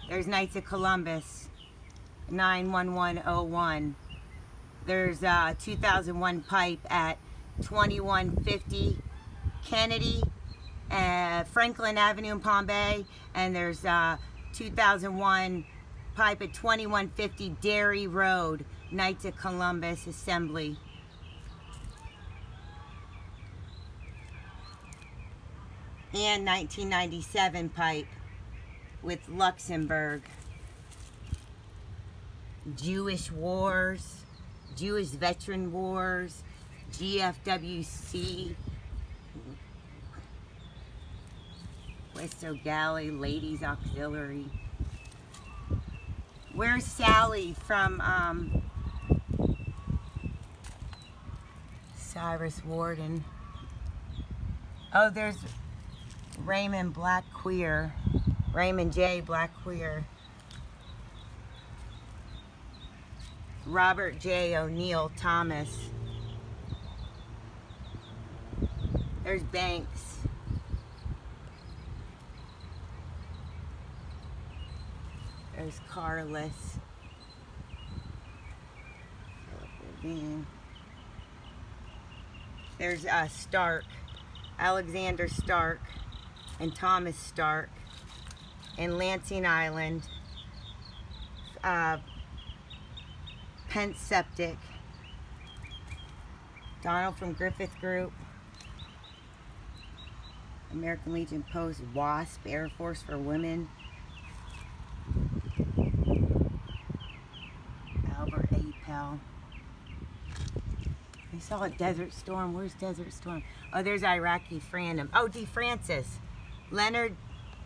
There's Knights of Columbus, 91101. There's 2001 pipe at 2150 Kennedy, Franklin Avenue in Palm Bay, and there's 2001 pipe at 2150 Dairy Road, Knights of Columbus Assembly. And 1997 pipe with Luxembourg. Jewish Wars, Jewish Veteran Wars, GFWC, Westo Galley, Ladies Auxiliary. Where's Sally from Cyrus Warden? Oh, there's Raymond Black Queer, Raymond J. Black Queer. Robert J. O'Neill Thomas. There's Banks. There's Carless. There's Stark, Alexander Stark, and Thomas Stark, and Lansing Island, Pence Septic, Donald from Griffith Group, American Legion Post, WASP, Air Force for Women, Albert A. Pell. I saw a Desert Storm. Where's Desert Storm? Oh, there's Iraqi Frandom. Oh, D. Francis. Leonard